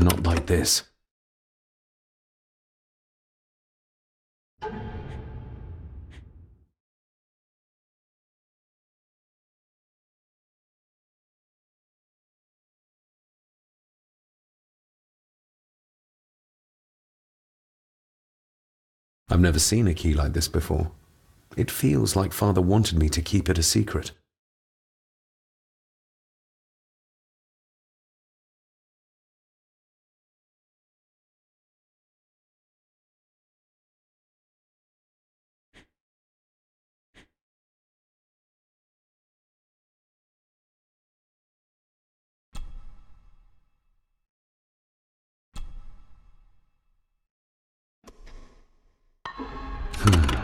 Not like this. I've never seen a key like this before. It feels like Father wanted me to keep it a secret.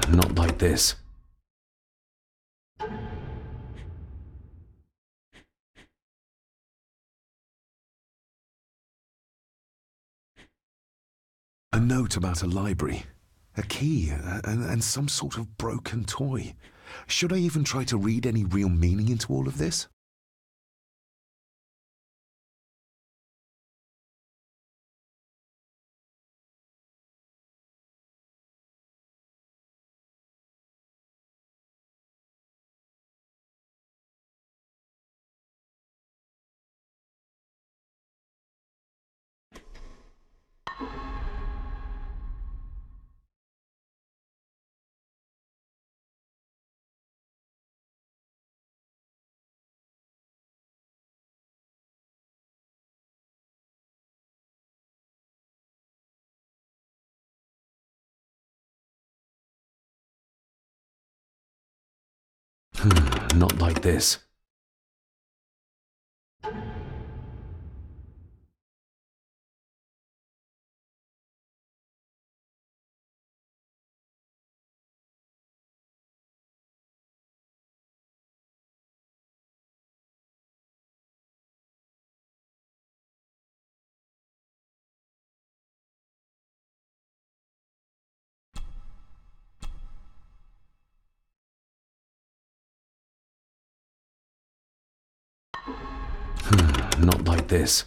Not like this. A note about a library, a key, and some sort of broken toy. Should I even try to read any real meaning into all of this? Not like this. Not like this.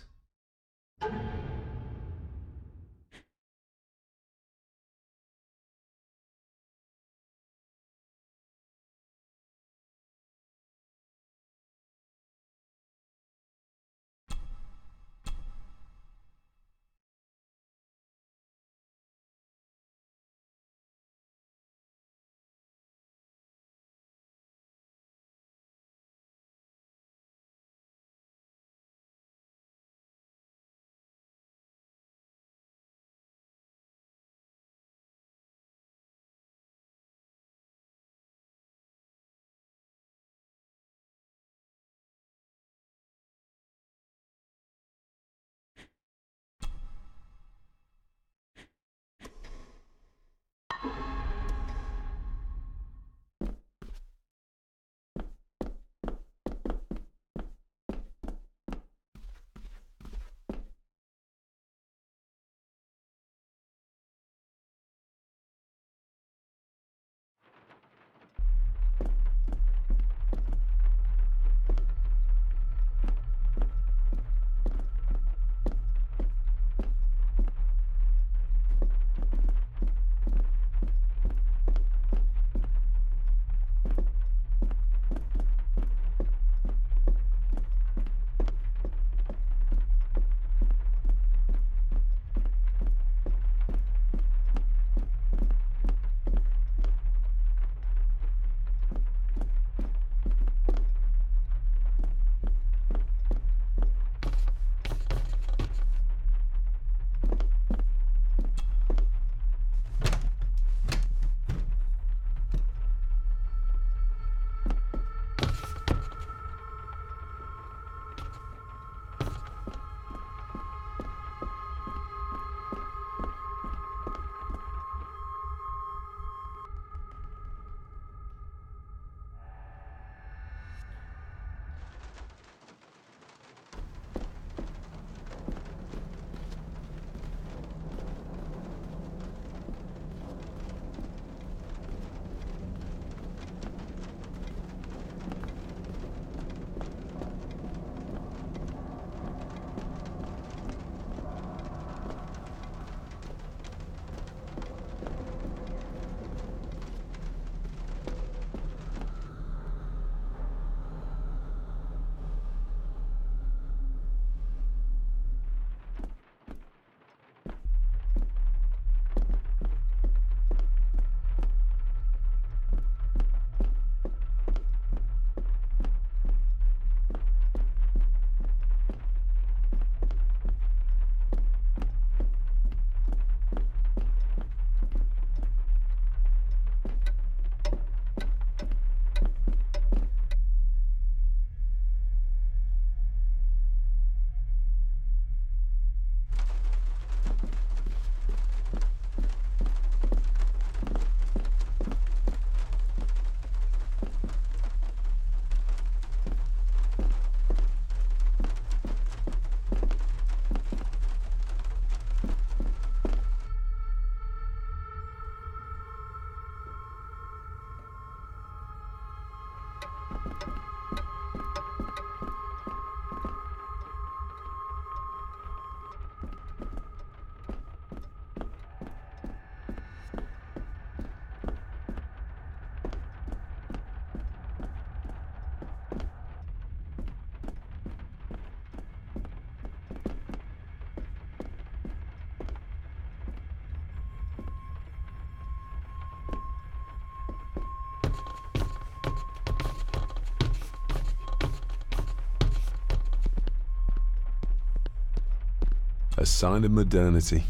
A sign of modernity,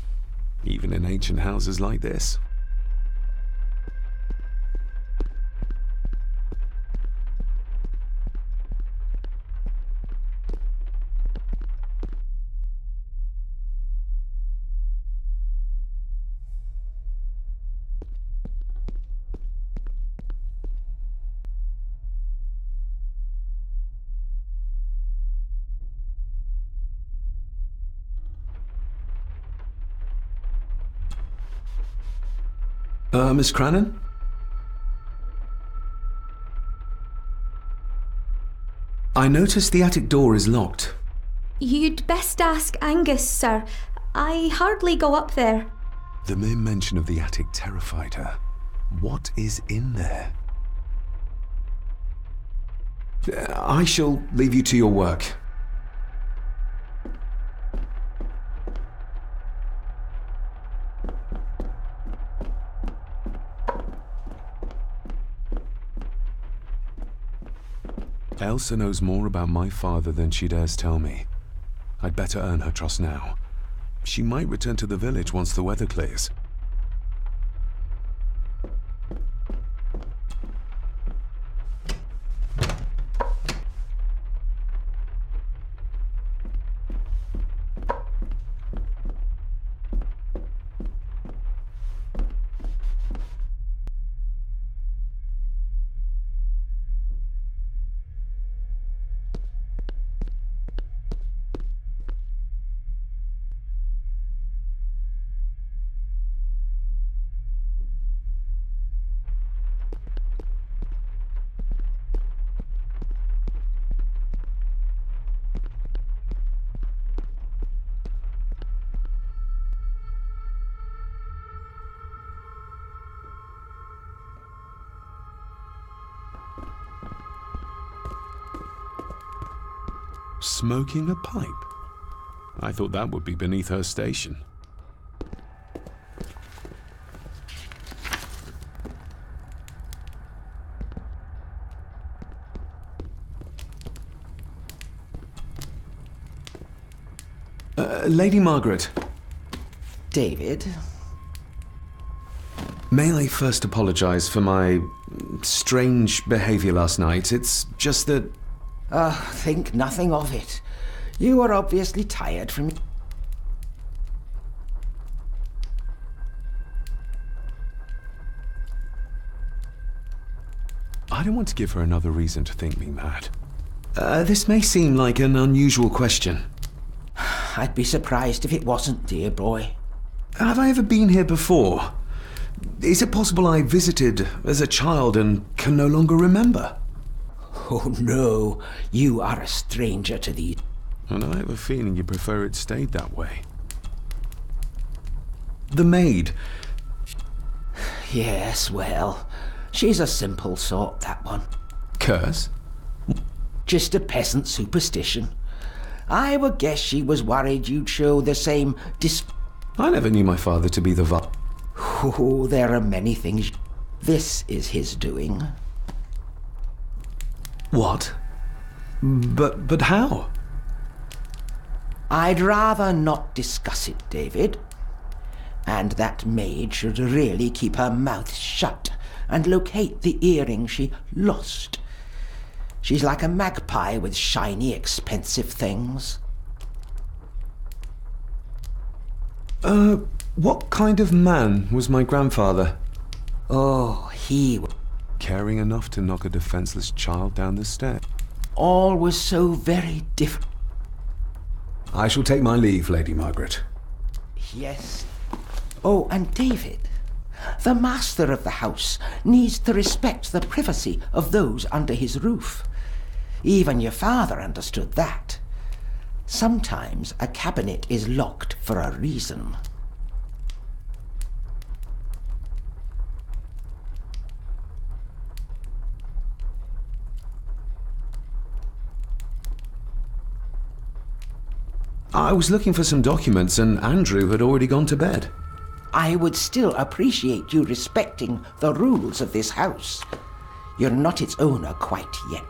even in ancient houses like this. Miss Crannan? I noticed the attic door is locked. You'd best ask Angus, sir. I hardly go up there. The mere mention of the attic terrified her. What is in there? I shall leave you to your work. Elsa knows more about my father than she dares tell me. I'd better earn her trust now. She might return to the village once the weather clears. Smoking a pipe? I thought that would be beneath her station. Lady Margaret. David? May I first apologize for my strange behavior last night? It's just that... Think nothing of it. You were obviously tired from... I don't want to give her another reason to think me mad. This may seem like an unusual question. I'd be surprised if it wasn't, dear boy. Have I ever been here before? Is it possible I visited as a child and can no longer remember? Oh, no. You are a stranger to these. And I have a feeling you prefer it stayed that way. The maid. Yes, well, she's a simple sort, that one. Curse? Just a peasant superstition. I would guess she was worried you'd show the same I never knew my father to be the Oh, there are many things. This is his doing. What? But how? I'd rather not discuss it, David. And that maid should really keep her mouth shut and locate the earring she lost. She's like a magpie with shiny, expensive things. What kind of man was my grandfather? Oh, he... Caring enough to knock a defenseless child down the stairs. All was so very different. I shall take my leave, Lady Margaret. Yes. Oh, and David, the master of the house needs to respect the privacy of those under his roof. Even your father understood that. Sometimes a cabinet is locked for a reason. I was looking for some documents and Andrew had already gone to bed. I would still appreciate you respecting the rules of this house. You're not its owner quite yet.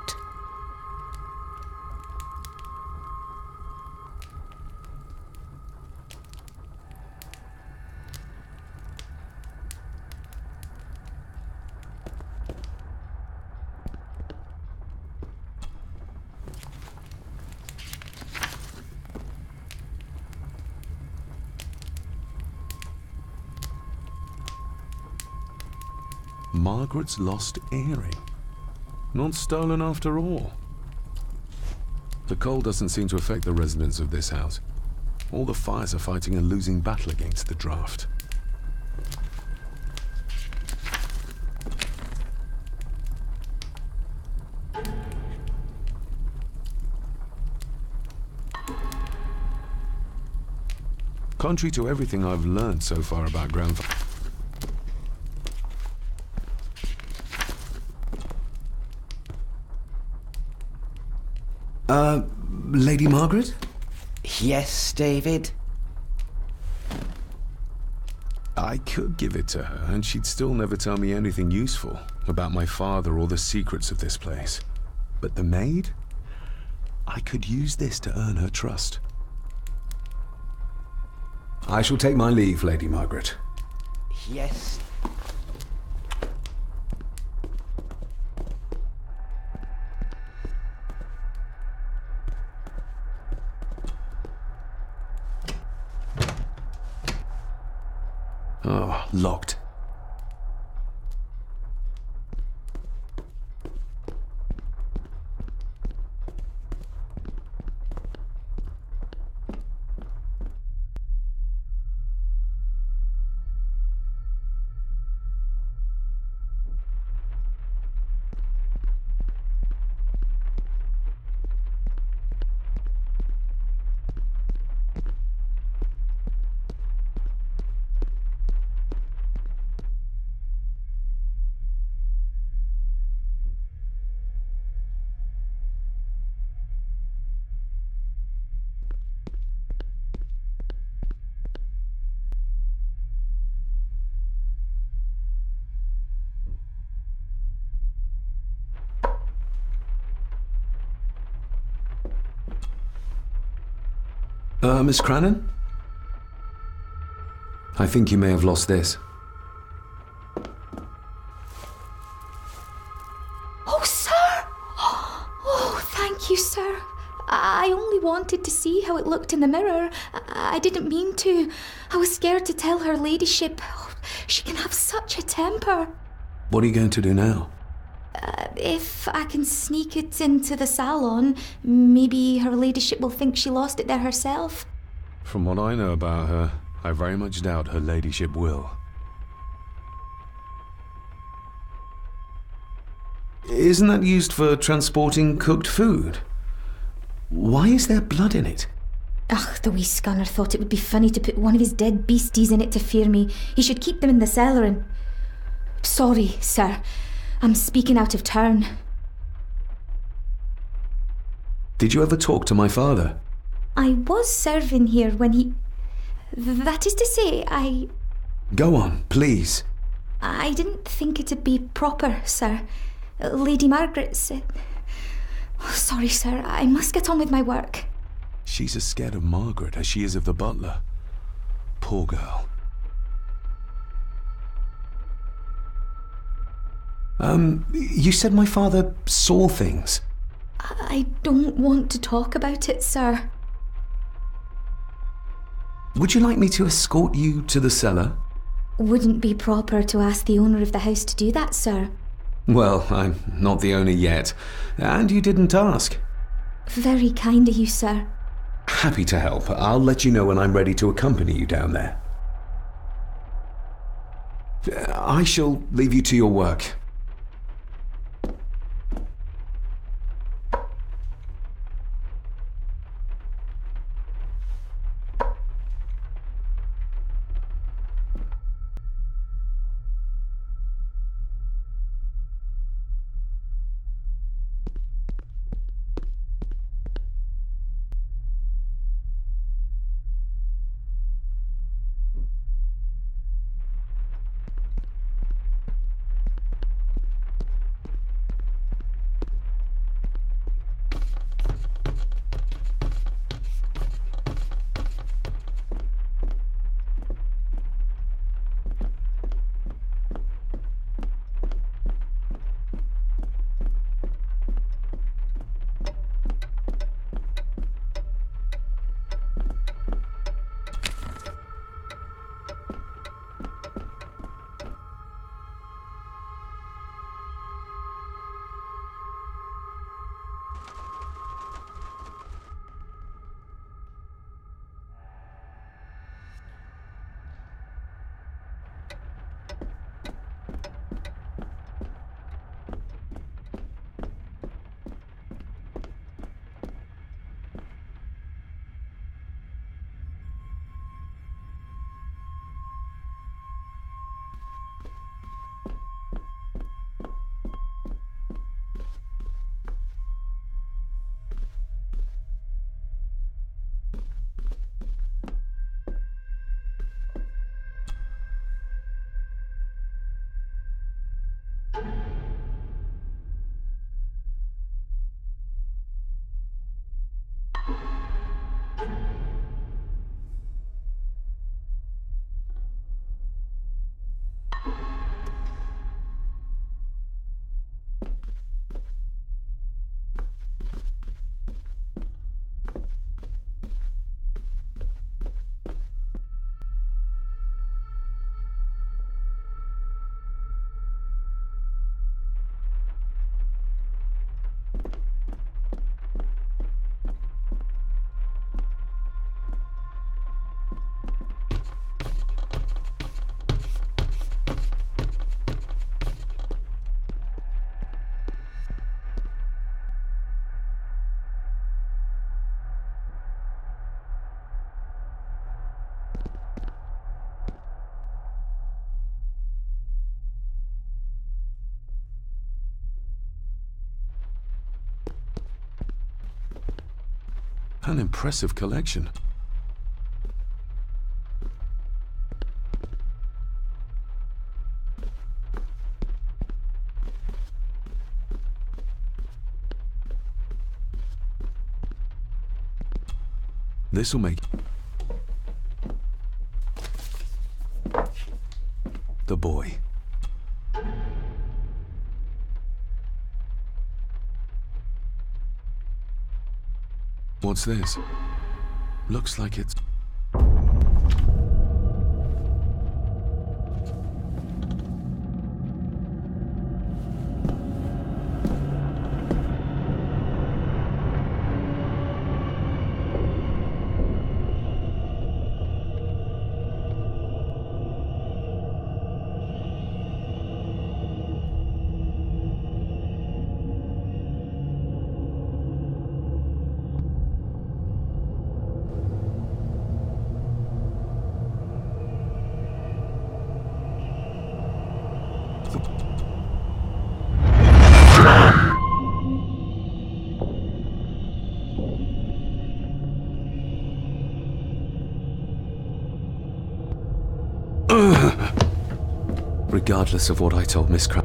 Margaret's lost earring. Not stolen after all. The cold doesn't seem to affect the residents of this house. All the fires are fighting a losing battle against the draft. Contrary to everything I've learned so far about grandfather... Lady Margaret? Yes, David? I could give it to her, and she'd still never tell me anything useful about my father or the secrets of this place. But the maid? I could use this to earn her trust. I shall take my leave, Lady Margaret. Yes. Oh, locked. Miss Crannan? I think you may have lost this. Oh, sir! Oh, thank you, sir. I only wanted to see how it looked in the mirror. I didn't mean to. I was scared to tell her ladyship. Oh, she can have such a temper. What are you going to do now? If I can sneak it into the salon, maybe her ladyship will think she lost it there herself. From what I know about her, I very much doubt her ladyship will. Isn't that used for transporting cooked food? Why is there blood in it? Ugh, the wee scunner thought it would be funny to put one of his dead beasties in it to fear me. He should keep them in the cellar and... Sorry, sir. I'm speaking out of turn. Did you ever talk to my father? I was serving here when he... That is to say, Go on, please. I didn't think it'd be proper, sir. Lady Margaret said... Oh, sorry, sir. I must get on with my work. She's as scared of Margaret as she is of the butler. Poor girl. You said my father saw things. I don't want to talk about it, sir. Would you like me to escort you to the cellar? Wouldn't be proper to ask the owner of the house to do that, sir. Well, I'm not the owner yet, and you didn't ask. Very kind of you, sir. Happy to help. I'll let you know when I'm ready to accompany you down there. I shall leave you to your work. An impressive collection. This'll make... The boy. What's this? Looks like it's... Regardless of what I told Miss Cran...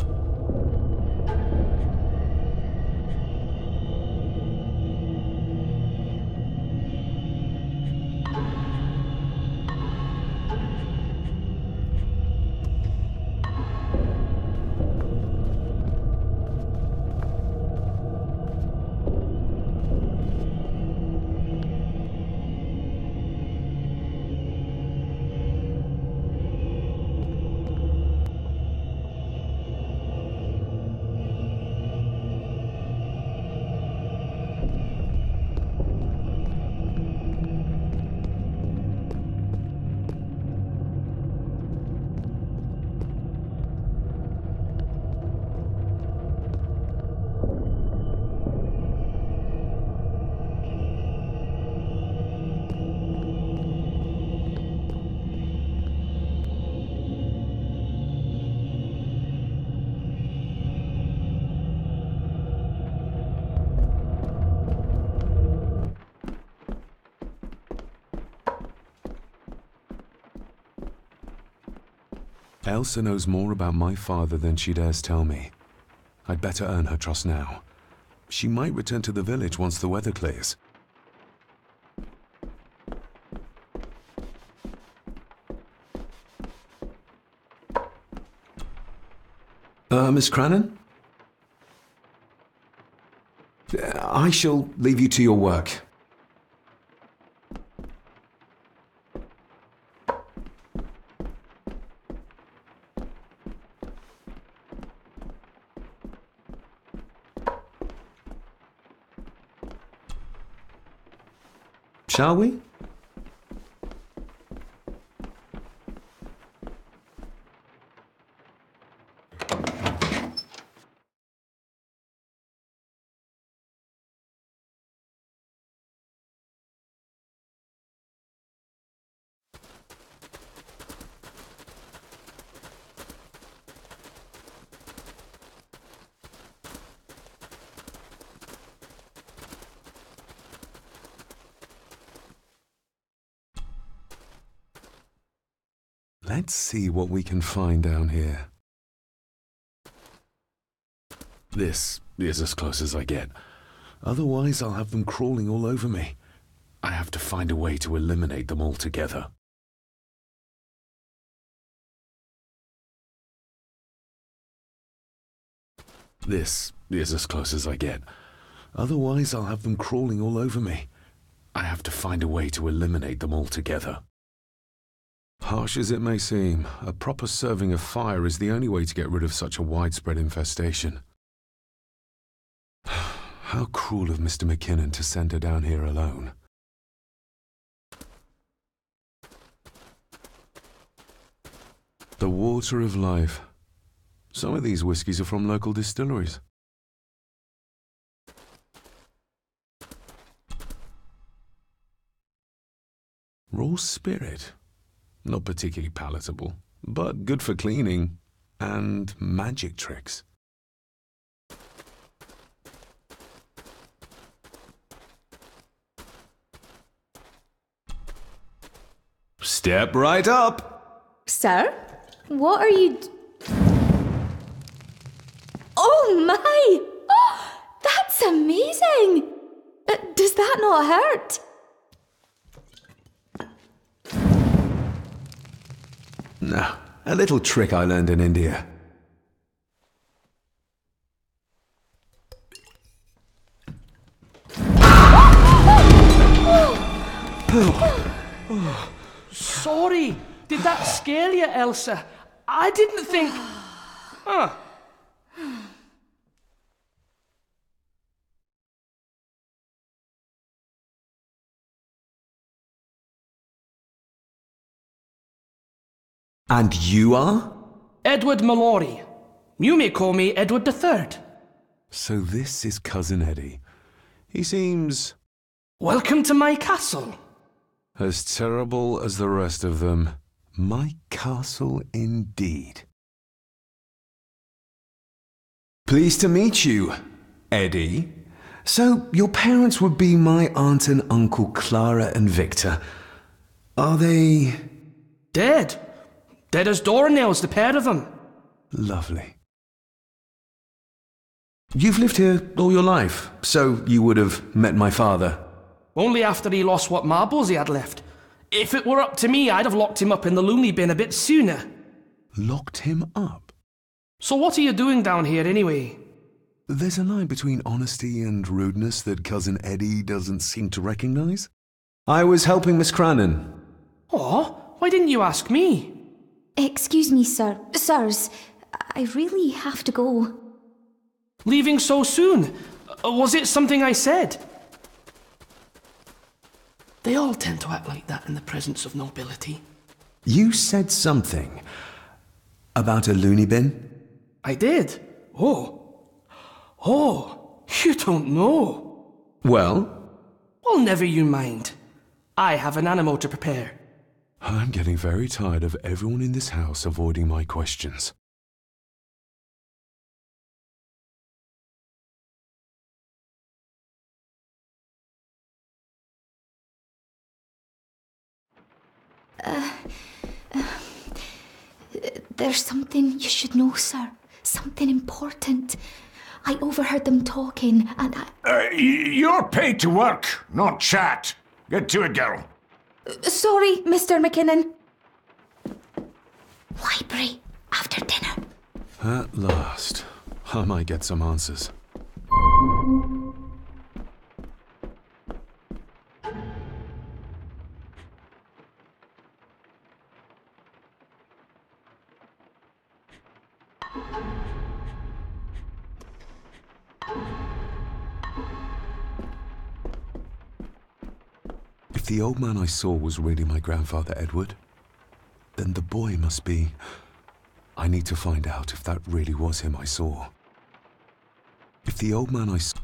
Elsa knows more about my father than she dares tell me. I'd better earn her trust now. She might return to the village once the weather clears. Miss Cranon? I shall leave you to your work. Shall we? Let's see what we can find down here. This is as close as I get. Otherwise, I'll have them crawling all over me. I have to find a way to eliminate them altogether. This is as close as I get. Otherwise, I'll have them crawling all over me. I have to find a way to eliminate them altogether. Harsh as it may seem, a proper serving of fire is the only way to get rid of such a widespread infestation. How cruel of Mr. McKinnon to send her down here alone. The water of life. Some of these whiskies are from local distilleries. Raw spirit. Not particularly palatable, but good for cleaning and magic tricks. Step right up. Sir? What are you... Oh my! Oh, that's amazing! Does that not hurt? No, a little trick I learned in India. Sorry, did that scare you, Elsa? I didn't think... Huh. And you are? Edward Mallory. You may call me Edward III. So this is Cousin Eddie. He seems Welcome to my castle. as terrible as the rest of them. My castle indeed. Pleased to meet you, Eddie. So, your parents would be my aunt and uncle Clara and Victor. Are they... Dead. Dead as doornails, the pair of them. Lovely. You've lived here all your life, so you would have met my father. Only after he lost what marbles he had left. If it were up to me, I'd have locked him up in the loony bin a bit sooner. Locked him up? So what are you doing down here anyway? There's a line between honesty and rudeness that Cousin Eddie doesn't seem to recognize. I was helping Miss Crannan. Oh, why didn't you ask me? Excuse me, sir. Sirs, I really have to go. Leaving so soon? Was it something I said? They all tend to act like that in the presence of nobility. You said something about a loony bin? I did. Oh, you don't know. Well, Well, never you mind. I have an animal to prepare. I'm getting very tired of everyone in this house avoiding my questions. There's something you should know, sir. Something important. I overheard them talking, and You're paid to work, not chat. Get to it, girl. Sorry, Mr. McKinnon. Library, after dinner. At last, I might get some answers. If the old man I saw was really my grandfather Edward, then the boy must be... I need to find out if that really was him I saw. If the old man I saw...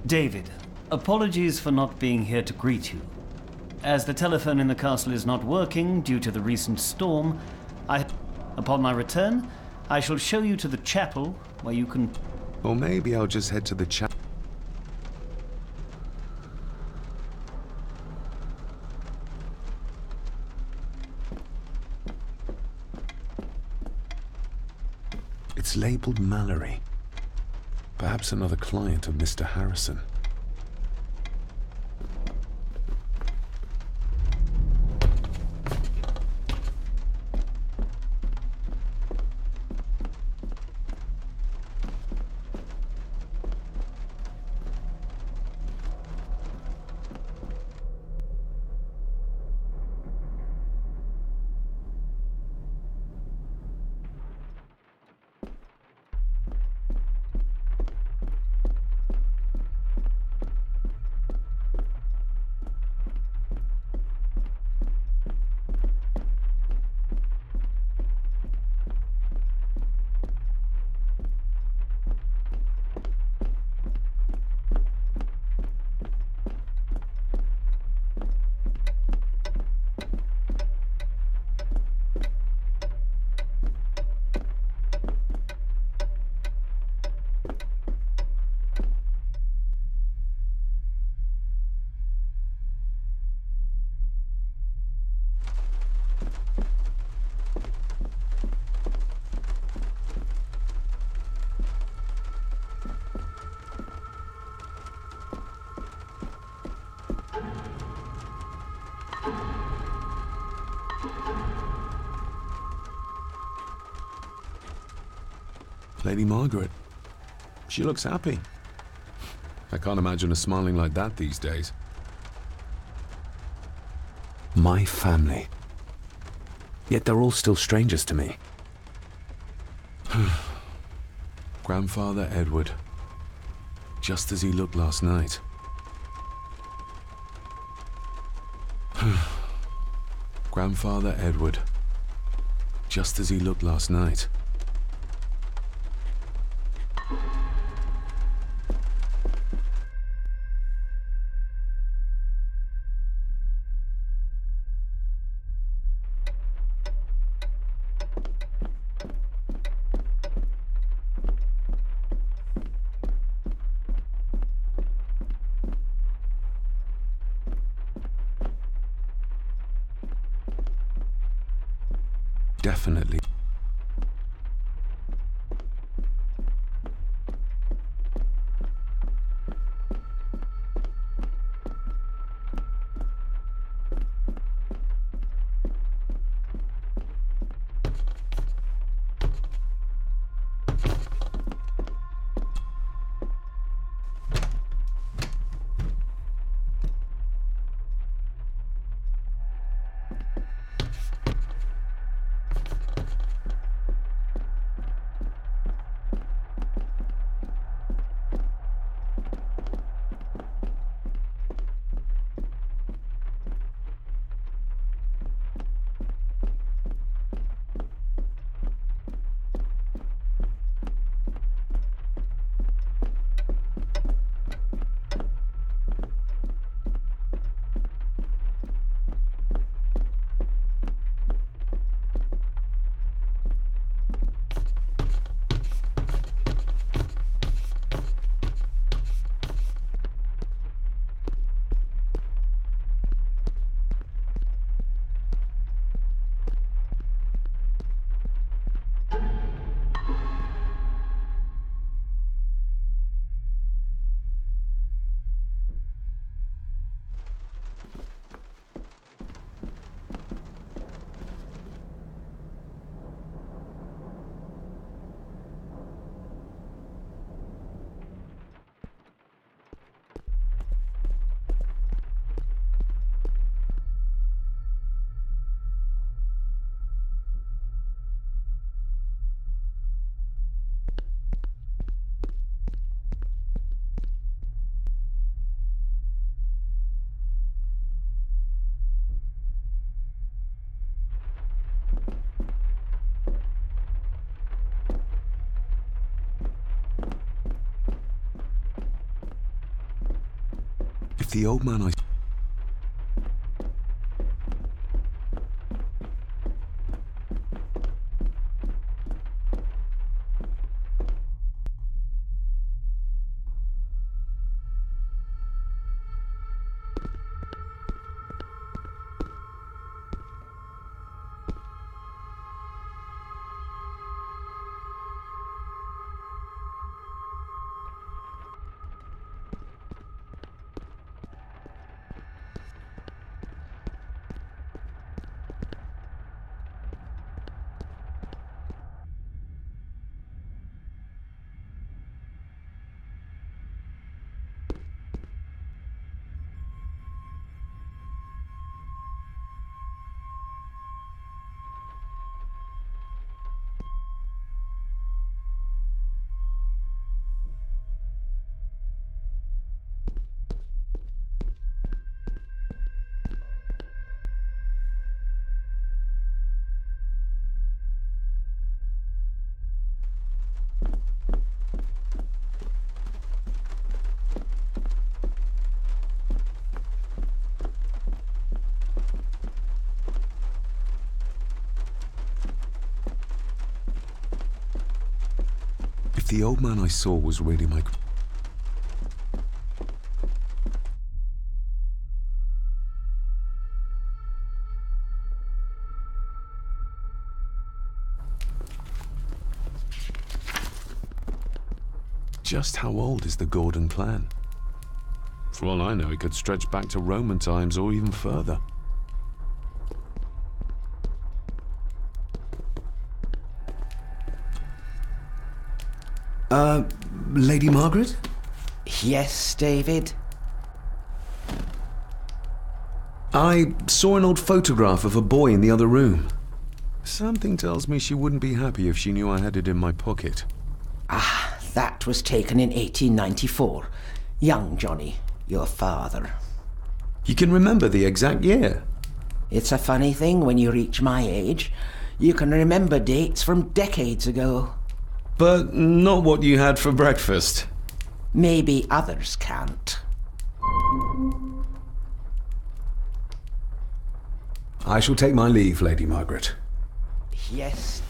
David, apologies for not being here to greet you. As the telephone in the castle is not working due to the recent storm, upon my return, I shall show you to the chapel where you can... Or maybe I'll just head to the chapel. It's It's labeled Mallory. Perhaps another client of Mr. Harrison. Lady Margaret. She looks happy. I can't imagine her smiling like that these days. My family. Yet they're all still strangers to me. Grandfather Edward. Just as he looked last night. Grandfather Edward. Just as he looked last night. Definitely. If the old man I... the old man I saw was really my... Just how old is the Gordon clan? For all I know, it could stretch back to Roman times or even further. Lady Margaret? Yes, David? I saw an old photograph of a boy in the other room. Something tells me she wouldn't be happy if she knew I had it in my pocket. Ah, that was taken in 1894. Young Johnny, your father. You can remember the exact year? It's a funny thing when you reach my age. You can remember dates from decades ago. But not what you had for breakfast. Maybe others can't. I shall take my leave, Lady Margaret. Yes.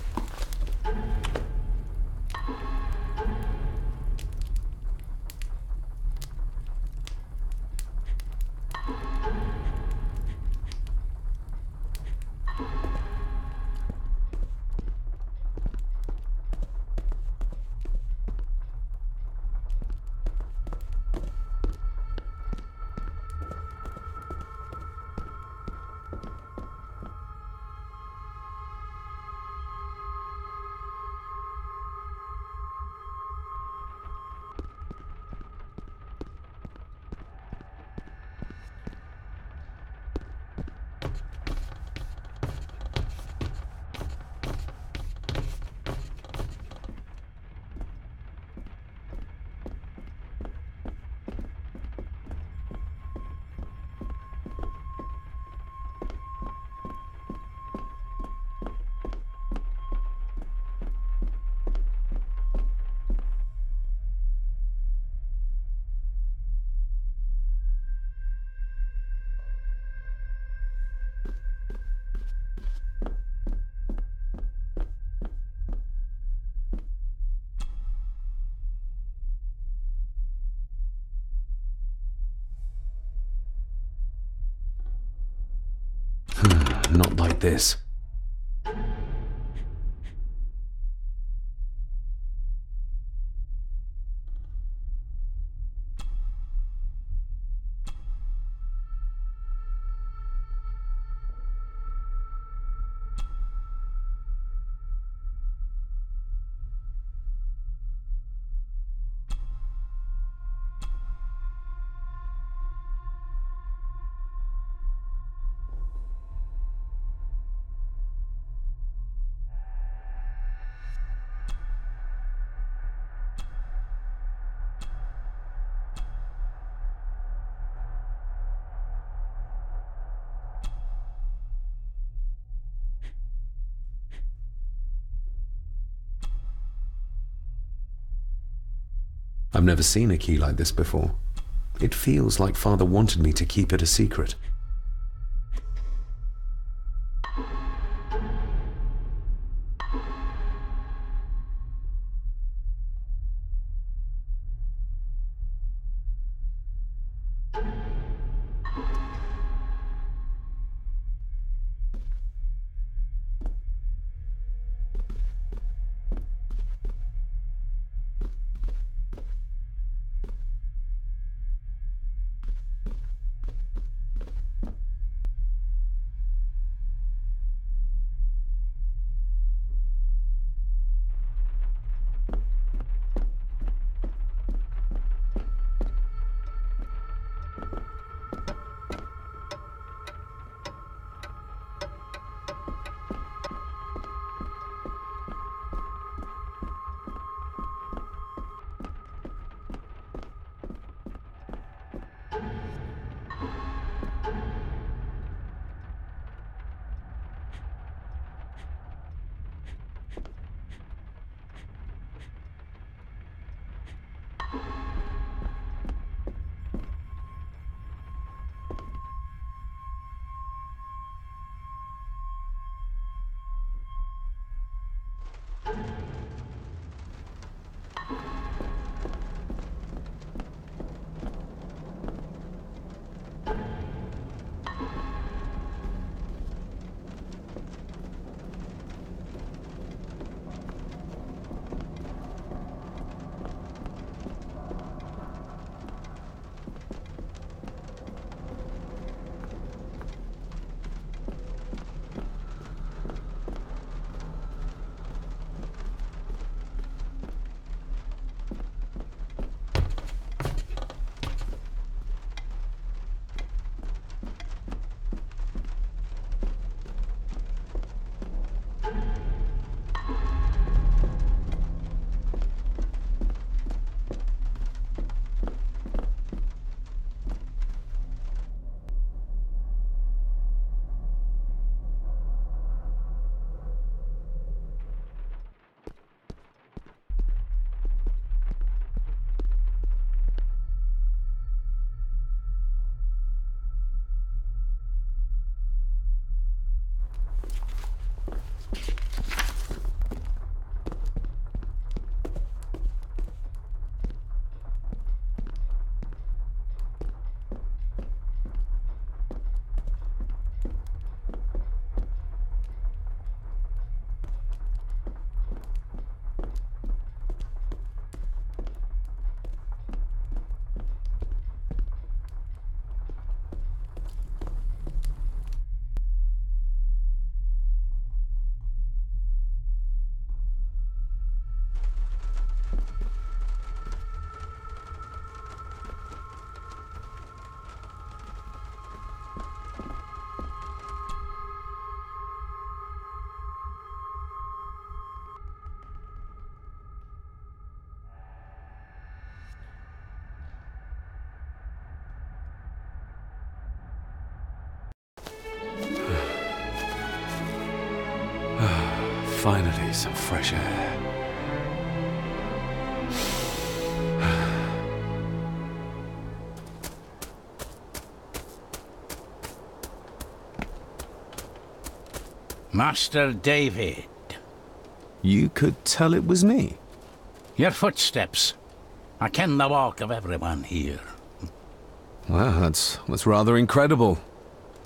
Not like this. I've never seen a key like this before. It feels like Father wanted me to keep it a secret. Finally, some fresh air. Master David. You could tell it was me. Your footsteps. I ken the walk of everyone here. Wow, that's rather incredible.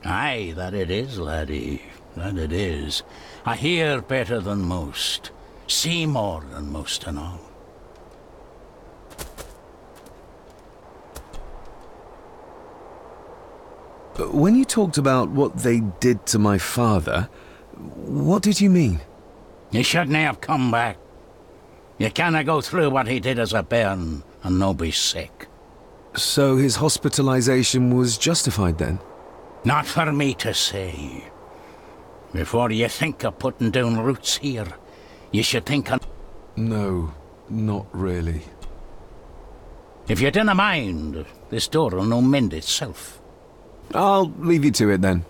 Aye, that it is, laddie. That it is. I hear better than most. See more than most and all. When you talked about what they did to my father, what did you mean? You shouldn't have come back. You canna go through what he did as a bairn and no be sick. So his hospitalization was justified then? Not for me to say. Before you think of putting down roots here, you should think on... No, not really. If you dinna mind, this door'll no mend itself. I'll leave you to it then.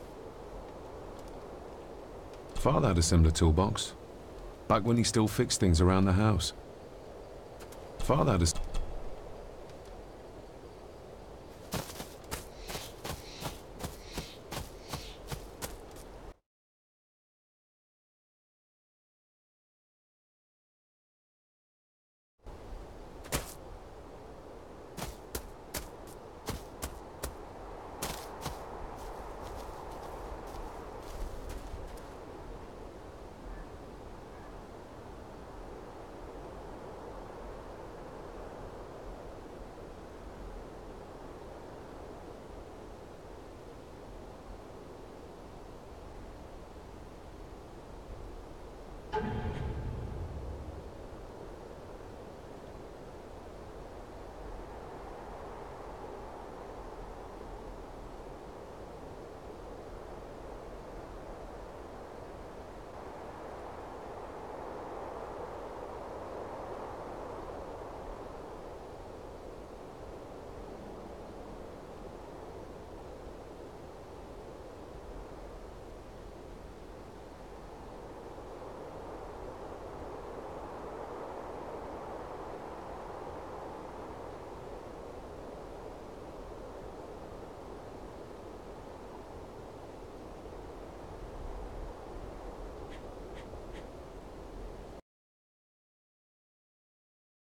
Father had a similar toolbox. Back when he still fixed things around the house. Father had a